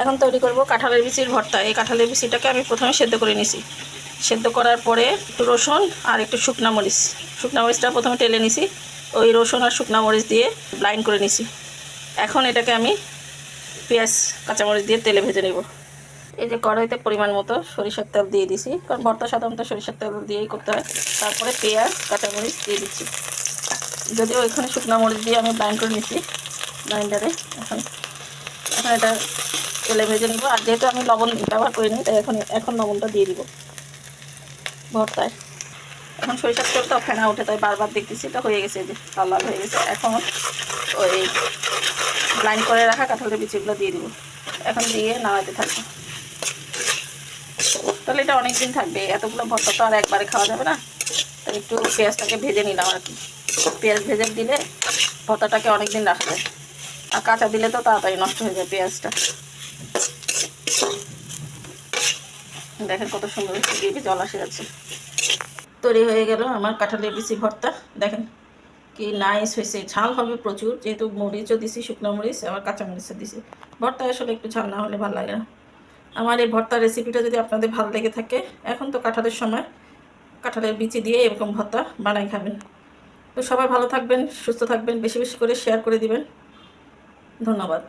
এখন তৈরি করব কাঁঠালের বিচির ভর্তা। এই কাঁঠালের বিচিটাকে আমি প্রথমে সেদ্ধ করে নিছি। সেদ্ধ করার পরে একটু রসুন আর একটু শুকনা মরিচটা প্রথমে টেলে নিছি। ওই রসুন আর শুকনা মরিচ দিয়ে ব্লাইন্ড করে নিছি। এখন এটাকে আমি পেঁয়াজ কাঁচামরিচ দিয়ে তেলে ভেজে নেব। এই যে কড়াইতে পরিমাণ মতো সরিষার তেল দিয়ে দিছি, কারণ ভর্তা সাধারণত সরিষার তেল দিয়েই করতে হয়। তারপরে পেঁয়াজ কাঁচামরিচ দিয়ে দিচ্ছি। যদিও এখানে শুকনো মরিচ দিয়ে আমি ব্লাইন্ড করে নিচ্ছি ব্লাইন্ডারে। এখন এটা তেলে ভেজে নেব। আর যেহেতু আমি লবণ ব্যবহার করিনি, তাই এখন লবণটা দিয়ে দিব ভর্তায়। এখন সরিষার তেলটা ফেনা ওঠে, তাই বারবার দেখতেছি। এটা হয়ে গেছে, যে লাল লাল হয়ে গেছে। এখন ওই ব্লাইন্ড করে রাখা কাঁঠালের বিচিগুলো দিয়ে দিব। এখন দিয়ে নাড়াতে থাকবো। তাহলে এটা অনেক দিন থাকবে। এতগুলো ভর্তা তো আর একবারে খাওয়া যাবে না, তাই একটু পেঁয়াজটাকে ভেজে নিলাম আর কি। পেঁয়াজ ভেজে দিলে ভর্তাটাকে অনেক দিন রাখা যায়। আর কাঁচা দিলে তো তাড়াতাড়ি নষ্ট হয়ে যায় পেঁয়াজটা। দেখেন কত সুন্দর দিয়ে জল আসে যাচ্ছে। তৈরি হয়ে গেল আমার কাঁঠালের বিচি ভর্তা। দেখেন কি নাইস হয়েছে। ঝাল হবে প্রচুর, যেহেতু মরিচও দিছি, শুকনো মরিচ আবার কাঁচা মরিচও দিছি। ভর্তা আসলে একটু ঝাল না হলে ভালো লাগে না। আমার এই ভর্তার রেসিপিটা যদি আপনাদের ভালো লেগে থাকে, এখন তো কাঁঠালের সময়, কাঁঠালের বিচি দিয়ে এরকম ভর্তা বানাই খাবেন। তো সবাই ভালো থাকবেন, সুস্থ থাকবেন, বেশি বেশি করে শেয়ার করে দিবেন। ধন্যবাদ।